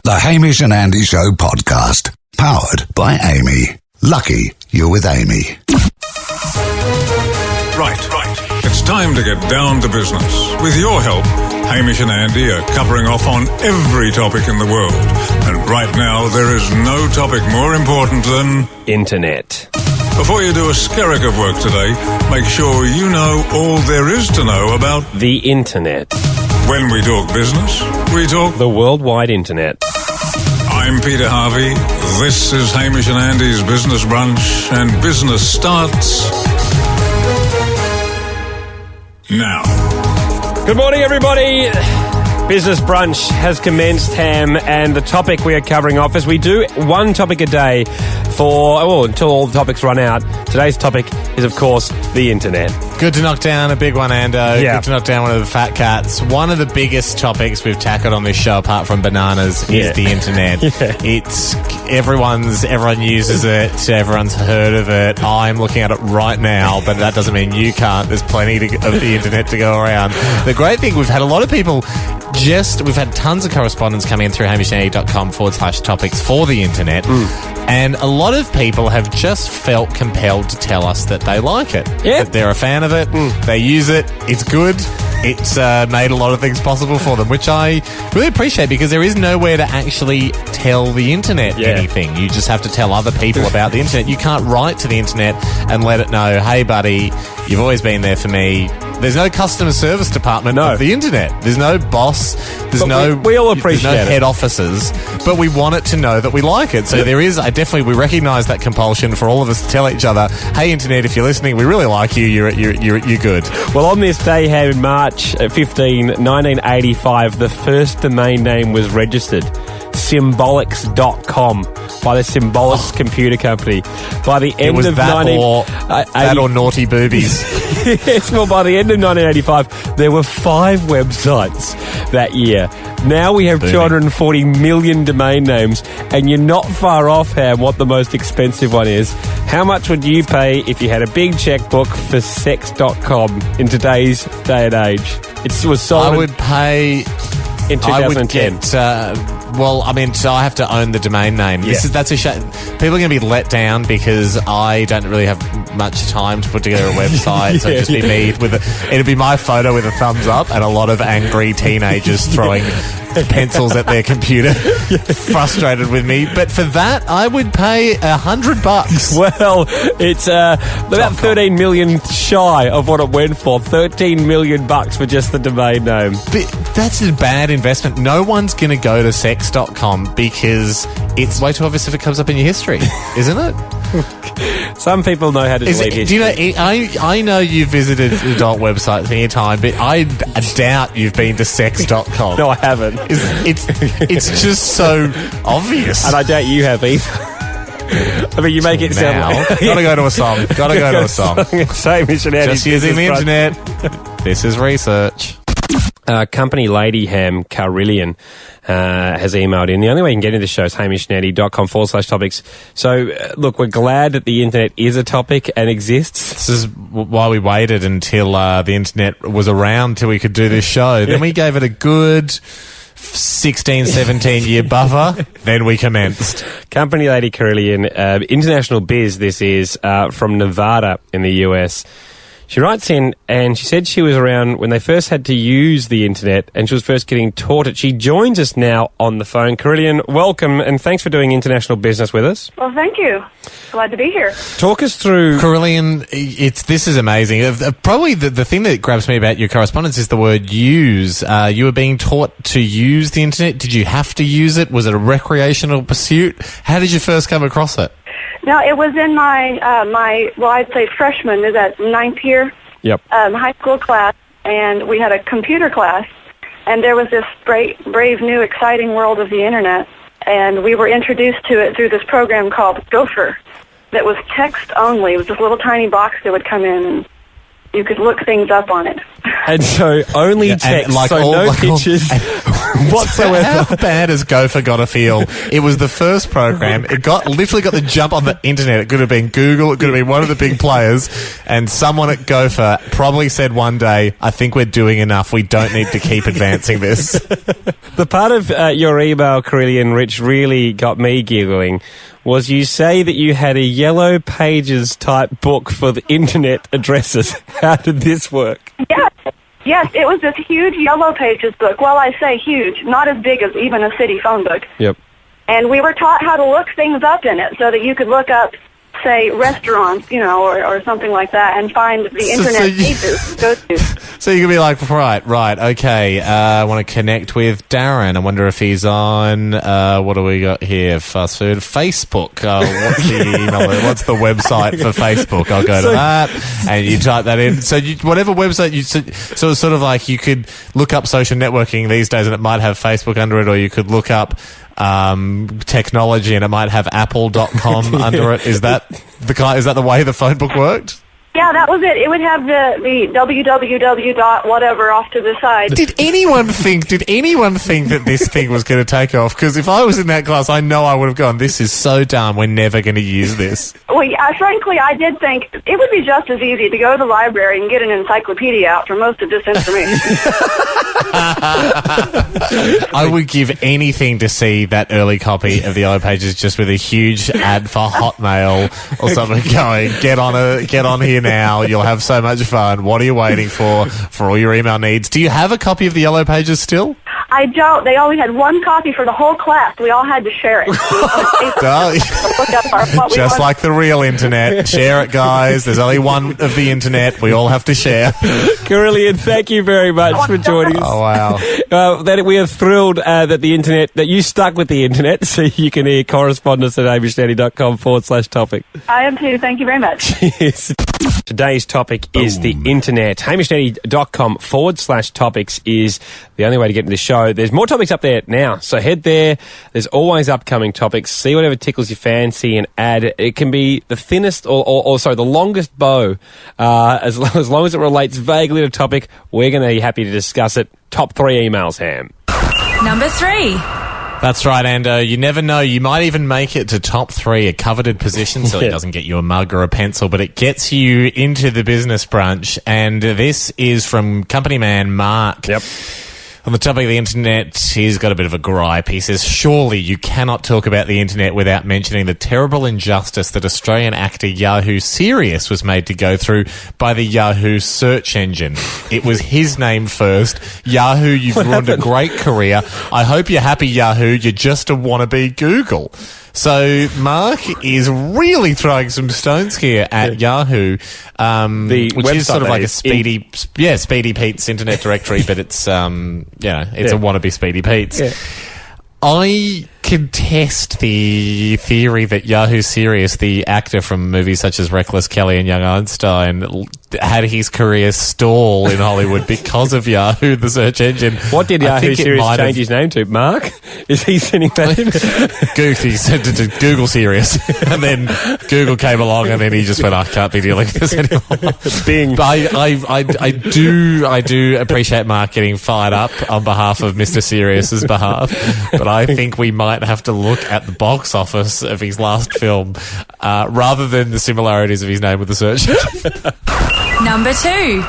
The Hamish and Andy Show podcast. Powered by Amy. Lucky you're with Amy. Right. It's time to get down to business. With your help, Hamish and Andy are covering off on every topic in the world. And right now, there is no topic more important than internet. Before you do a skerrick of work today, make sure you know all there is to know about the internet. When we talk business, we talk the worldwide internet. I'm Peter Harvey. This is Hamish and Andy's Business Brunch, and business starts now. Good morning, everybody. Business Brunch has commenced, Ham, and the topic we are covering off is we do one topic a day until all the topics run out. Today's topic is, of course, the internet. Good to knock down a big one, Ando. Yeah. Good to knock down one of the fat cats. One of the biggest topics we've tackled on this show, apart from bananas, is the internet. It's everyone uses it. Everyone's heard of it. I'm looking at it right now, but that doesn't mean you can't. There's plenty of the internet to go around. The great thing, we've had a lot of people. We've had tons of correspondence coming in through hamishandandy.com/topics for the internet. And a lot of people have just felt compelled to tell us that they like it. Yeah. That they're a fan of it. They use it. It's good. It's made a lot of things possible for them, which I really appreciate, because there is nowhere to actually tell the internet anything. You just have to tell other people about the internet. You can't write to the internet and let it know, hey, buddy, you've always been there for me. There's no customer service department of the internet. There's no boss. We all appreciate there's no head it. offices. But we want it to know that we like it. So there is, we recognise that compulsion for all of us to tell each other, hey, internet, if you're listening, we really like you. You're good. Well, on this day, Ham, in March 1985, the first domain name was registered. Symbolics.com by the Symbolics Computer Company. By the end of that or naughty boobies. Yes, well, by the end of 1985, there were 5 websites that year. Now we have 240 million domain names, and you're not far off, Ham, what the most expensive one is. How much would you pay if you had a big checkbook for sex.com in today's day and age? It was sold I would pay in 2010. So I have to own the domain name. Yeah. That's a shame. People are going to be let down because I don't really have much time to put together a website. So it'd just be me it'd be my photo with a thumbs up and a lot of angry teenagers throwing pencils at their computer, frustrated with me. But for that, I would pay $100. Well, it's about 13 million shy of what it went for. 13 million bucks for just the domain name. But that's a bad investment. No one's going to go to sex.com because it's way too obvious if it comes up in your history, isn't it? Some people know how to delete history. Do you know? I know you've visited adult websites in your time, but I doubt you've been to sex.com. No, I haven't. It's just so obvious. And I doubt you have either. I mean, you make it sound like... Gotta go to a song. Same missionary. Just using the internet. This is research. Company lady Ham Carillion has emailed in. The only way you can get into the show is hamishandandy.com/topics. So, look, we're glad that the internet is a topic and exists. This is why we waited until the internet was around till we could do this show. Then we gave it a good 16, 17-year buffer. Then we commenced. Company lady Carillion, international biz, this is, from Nevada in the US. She writes in, and she said she was around when they first had to use the internet, and she was first getting taught it. She joins us now on the phone. Carillion, welcome, and thanks for doing international business with us. Well, thank you. Glad to be here. Talk us through... Carillion, this is amazing. Probably the thing that grabs me about your correspondence is the word use. You were being taught to use the internet. Did you have to use it? Was it a recreational pursuit? How did you first come across it? No, it was in my I'd say freshman, is that 9th year? Yep. High school class, and we had a computer class, and there was this brave new exciting world of the internet, and we were introduced to it through this program called Gopher that was text only. It was this little tiny box that would come in, and you could look things up on it. And so only text, no pictures whatsoever. How bad has Gopher got to feel? It was the first program. It literally got the jump on the internet. It could have been Google. It could have been one of the big players. And someone at Gopher probably said one day, I think we're doing enough. We don't need to keep advancing this. The part of your email, Carillion Rich, really got me giggling was you say that you had a Yellow Pages type book for the internet addresses. How did this work? Yes, it was this huge Yellow Pages book. Well, I say huge, not as big as even a city phone book. Yep. And we were taught how to look things up in it so that you could look up, say, restaurants, or something like that, and find the internet pages to go to. So you could be like, right, okay, I want to connect with Darren. I wonder if he's on, what do we got here? Fast food. Facebook. What's the email? What's the website for Facebook? I'll go to that. And you type that in. So whatever website so it's sort of like you could look up social networking these days and it might have Facebook under it, or you could look up technology and it might have apple.com under it. Is that the way the phone book worked? Yeah, that was it. It would have the www dot whatever off to the side. Did anyone think that this thing was going to take off? Because if I was in that class, I know I would have gone, this is so dumb, we're never going to use this. Well, frankly, I did think it would be just as easy to go to the library and get an encyclopedia out for most of this information. I would give anything to see that early copy of the Yellow Pages just with a huge ad for Hotmail or something going, get on here now, you'll have so much fun. What are you waiting for all your email needs? Do you have a copy of the Yellow Pages still? I don't. They only had one copy for the whole class. We all had to share it. Just like the real internet. Share it, guys. There's only one of the internet. We all have to share. Carillion, thank you very much for joining us. Oh, wow. We are thrilled that you stuck with the internet, so you can hear correspondence at hamishnetty.com/topic. I am too. Thank you very much. Yes. Today's topic is the internet. hamishnetty.com/topics is the only way to get into the show. There's more topics up there now, so head there. There's always upcoming topics. See whatever tickles your fancy and add. It can be the thinnest or the longest bow. As long as it relates vaguely to a topic, we're going to be happy to discuss it. Top 3 emails, Ham. Number 3. That's right, Ando. You never know. You might even make it to top 3, a coveted position, so it doesn't get you a mug or a pencil, but it gets you into the business brunch. And this is from company man Mark. Yep. On the topic of the internet, he's got a bit of a gripe. He says, surely you cannot talk about the internet without mentioning the terrible injustice that Australian actor Yahoo Serious was made to go through by the Yahoo search engine. It was his name first. Yahoo, you've ruined a great career. I hope you're happy, Yahoo. You're just a wannabe Google. So Mark is really throwing some stones here at Yahoo, which is sort of like a Speedy Pete's internet directory, but it's it's a wannabe Speedy Pete's. Yeah. I contest the theory that Yahoo Serious, the actor from movies such as Reckless Kelly and Young Einstein, had his career stall in Hollywood because of Yahoo, the search engine. What did Yahoo Serious change his name to? Mark? Is he sending that in? He sent it to Google Serious. And then Google came along and then he just went, I can't be dealing with this anymore. Bing. But I do appreciate Mark getting fired up on behalf of Mr. Serious's behalf. But I think we might have to look at the box office of his last film rather than the similarities of his name with the search. Number 2.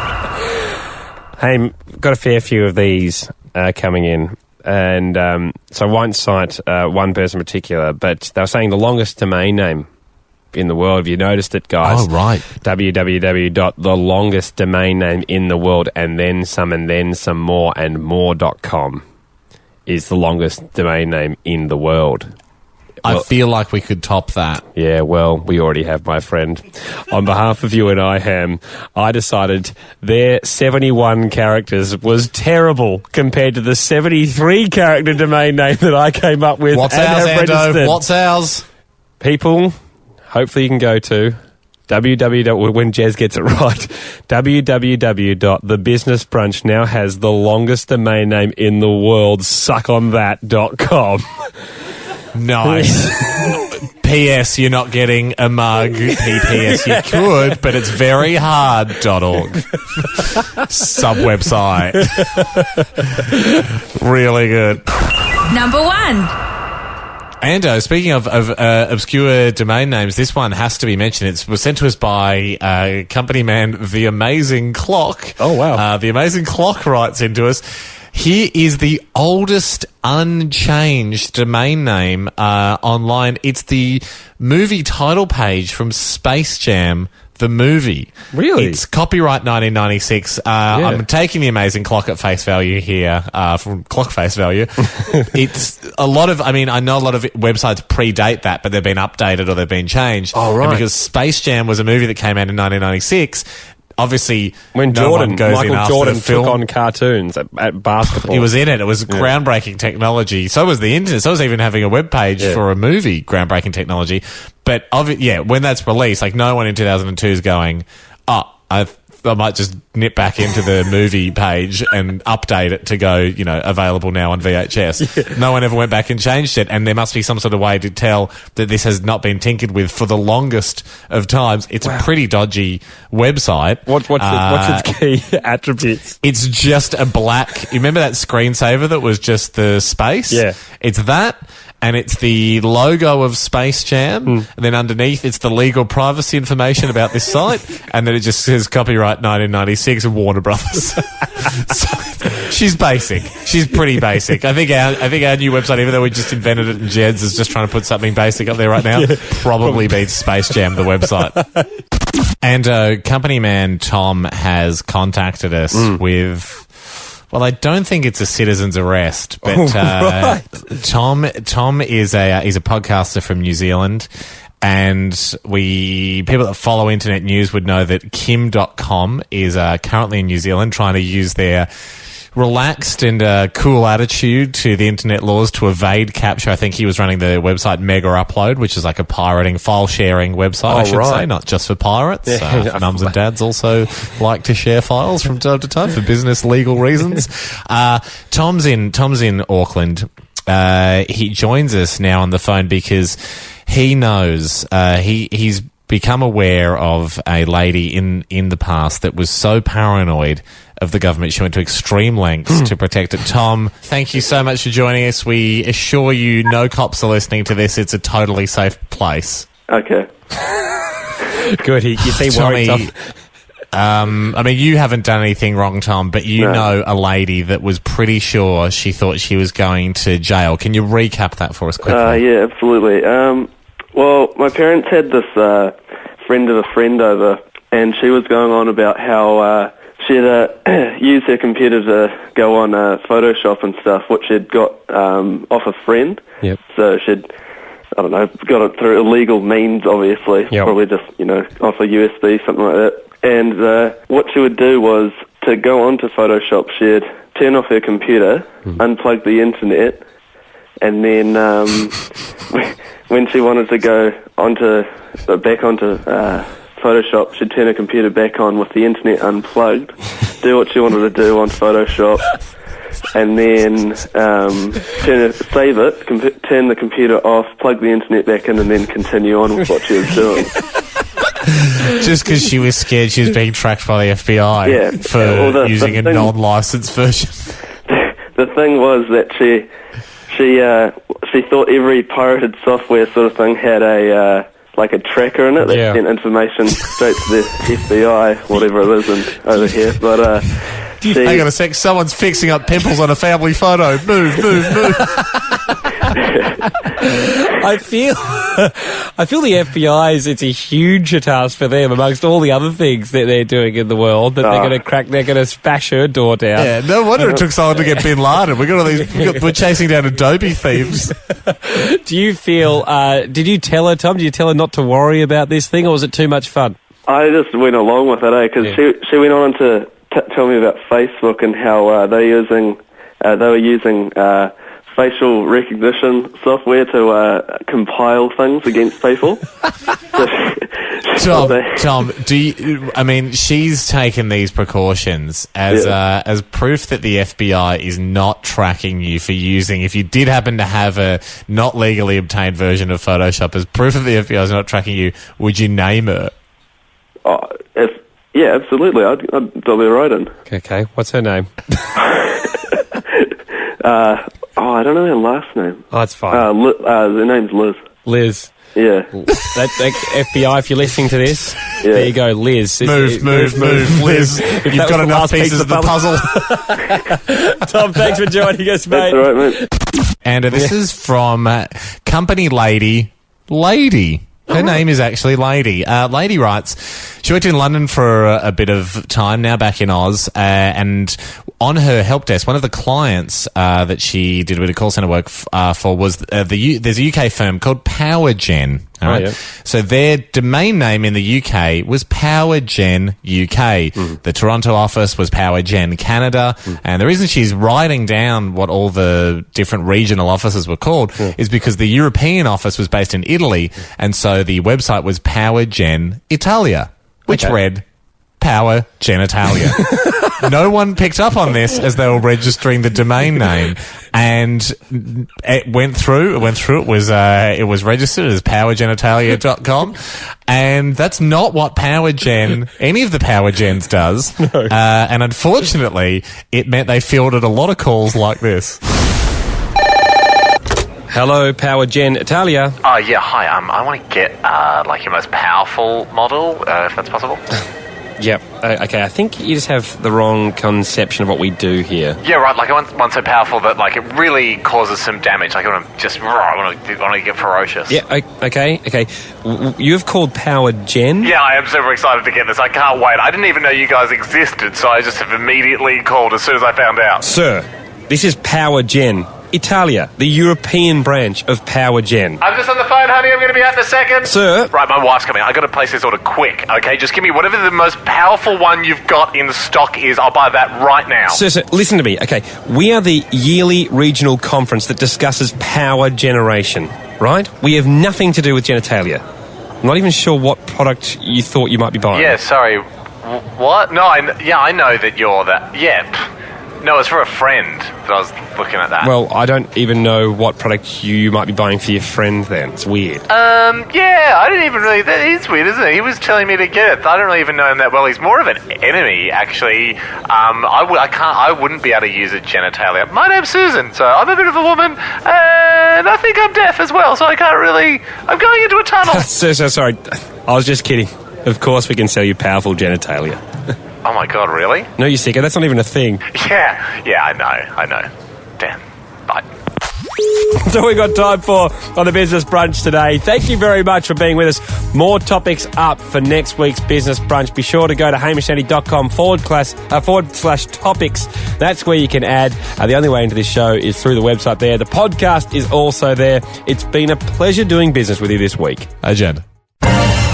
Hey, got a fair few of these coming in. And so I won't cite one person in particular, but they were saying the longest domain name in the world. Have you noticed it, guys? Oh, right. www.thelongestdomainnameintheworld and then some more and more.com is the longest domain name in the world. I feel like we could top that. Yeah, well, we already have, my friend. On behalf of you and I, Ham, I decided their 71 characters was terrible compared to the 73-character domain name that I came up with. What's ours, Ando? What's ours? People, hopefully you can go to www, when Jez gets it right, www.thebusinessbrunch now has the longest domain name in the world, suckonthat.com. Nice. P.S. You're not getting a mug. P.P.S. You could, but it's very hard.org. Sub-website. Really good. Number 1. And speaking of obscure domain names, this one has to be mentioned. It was sent to us by company man The Amazing Clock. Oh, wow. The Amazing Clock writes into us, here is the oldest unchanged domain name online. It's the movie title page from Space Jam, the movie. Really? It's copyright 1996. I'm taking The Amazing Clock at face value here, from Clock face value. It's a lot of, I know a lot of websites predate that, but they've been updated or they've been changed. Oh, right. And because Space Jam was a movie that came out in 1996, obviously, when Michael Jordan took on cartoons at basketball. He was in it. It was groundbreaking technology. So was the internet. So was even having a web page for a movie, groundbreaking technology. But, when that's released, like, no one in 2002 is going, I might just nip back into the movie page and update it to go, available now on VHS. No one ever went back and changed it, and there must be some sort of way to tell that this has not been tinkered with for the longest of times. It's a pretty dodgy website. What's its key attributes? It's just a black... You remember that screensaver that was just the space? Yeah. It's that... And it's the logo of Space Jam. And then underneath, it's the legal privacy information about this site. And then it just says copyright 1996 of Warner Brothers. So, she's basic. She's pretty basic. I think our new website, even though we just invented it and Jed's is just trying to put something basic up there right now, probably beats Space Jam, the website. And company man Tom has contacted us with... Well, I don't think it's a citizen's arrest, but right. Tom is he's a podcaster from New Zealand, and people that follow internet news would know that Kim.com is currently in New Zealand trying to use their relaxed and cool attitude to the internet laws to evade capture. I think he was running the website Mega Upload, which is like a pirating, file-sharing website, I should say, not just for pirates. Mums and dads also like to share files from time to time for business legal reasons. Tom's in Auckland. He joins us now on the phone because he knows he's become aware of a lady in the past that was so paranoid of the government, she went to extreme lengths to protect it. Tom, thank you so much for joining us. We assure you no cops are listening to this. It's a totally safe place. Okay. Good. You seem worried, Tom. You haven't done anything wrong, Tom, but you know a lady that was pretty sure she thought she was going to jail. Can you recap that for us quickly? Yeah, absolutely. Well, my parents had this friend of a friend over, and she was going on about how she'd used her computer to go on Photoshop and stuff, which she'd got off a friend. Yep. So she'd, got it through illegal means, obviously. Yep. Probably just, off a USB, something like that. And what she would do was, to go onto Photoshop, she'd turn off her computer, unplug the internet, and then when she wanted to go back onto Photoshop, she'd turn her computer back on with the internet unplugged, do what she wanted to do on Photoshop, and then save it, turn the computer off, plug the internet back in, and then continue on with what she was doing. Just because she was scared she was being tracked by the FBI for using a non-licensed version. The thing was that she thought every pirated software sort of thing had a tracker in it that sent information straight to the FBI, whatever it is over here. But hang on a sec, someone's fixing up pimples on a family photo. Move. I feel the FBI's, it's a huge task for them amongst all the other things that they're doing in the world that they're going to smash her door down. Yeah, no wonder it took so long to get Bin Laden. We're chasing down Adobe thieves. Do you feel, did you tell her, Tom, did you tell her not to worry about this thing, or was it too much fun? I just went along with it, because she went on to tell me about Facebook and how they were using facial recognition software to compile things against people. Tom, she's taken these precautions as proof that the FBI is not tracking you for using, if you did happen to have a not legally obtained version of Photoshop, as proof of the FBI is not tracking you, would you name her? Yeah, absolutely. I'd throw her right in. Okay, what's her name? I don't know her last name. Oh, it's fine. Her name's Liz. Liz. Yeah. That FBI, if you're listening to this, there you go, Liz. Move, Liz. You've got enough pieces of the puzzle. Tom, thanks for joining us, mate. That's all right, mate. And this is from Company Lady. Her name is actually Lady. Lady writes, she worked in London for a bit of time now, back in Oz, and on her help desk, one of the clients that she did a bit of call centre work for was there's a UK firm called PowerGen. All right. Yeah. So their domain name in the UK was PowerGen UK. The Toronto office was PowerGen Canada. And the reason she's writing down what all the different regional offices were called is because the European office was based in Italy. And so the website was PowerGen Italia, which read Power Genitalia. No one picked up on this as they were registering the domain name, and it went through. It was registered as powergenitalia.com, and that's not what PowerGen, any of the PowerGens does. No. And unfortunately, it meant they fielded a lot of calls like this. Hello, PowerGen Italia. Oh, yeah, hi. I want to get, your most powerful model, if that's possible. Yep. Okay, I think you just have the wrong conception of what we do here. Yeah, right. Like, I want one so powerful that, like, it really causes some damage. Like, I want to get ferocious. Yeah, okay. You've called PowerGen? Yeah, I am super excited to get this. I can't wait. I didn't even know you guys existed, so I just have immediately called as soon as I found out. Sir, this is PowerGen Italia, the European branch of PowerGen. I'm just on the phone, honey. I'm going to be out in a second. Sir? Right, my wife's coming. I've got to place this order quick, okay? Just give me whatever the most powerful one you've got in stock is. I'll buy that right now. Sir, listen to me, okay? We are the yearly regional conference that discusses power generation, right? We have nothing to do with genitalia. I'm not even sure what product you thought you might be buying. Yeah, sorry. What? No, I know that you're that. Yeah. No, it's for a friend that I was looking at that. Well, I don't even know what product you might be buying for your friend then. It's weird. Yeah, I didn't even really... That is weird, isn't it? He was telling me to get it. I don't really even know him that well. He's more of an enemy, actually. I wouldn't be able to use a genitalia. My name's Susan, so I'm a bit of a woman, and I think I'm deaf as well, so I can't really... I'm going into a tunnel. So sorry. I was just kidding. Of course we can sell you powerful genitalia. Oh my god, really? No, you sicko. That's not even a thing. Yeah, I know. Damn. Bye. That's all we got time for on the Business Brunch today. Thank you very much for being with us. More topics up for next week's Business Brunch. Be sure to go to hamishandy.com /topics. That's where you can add. The only way into this show is through the website there. The podcast is also there. It's been a pleasure doing business with you this week. Agenda.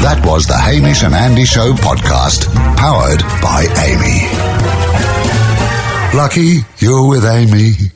That was the Hamish and Andy Show podcast, powered by Amy. Lucky you're with Amy.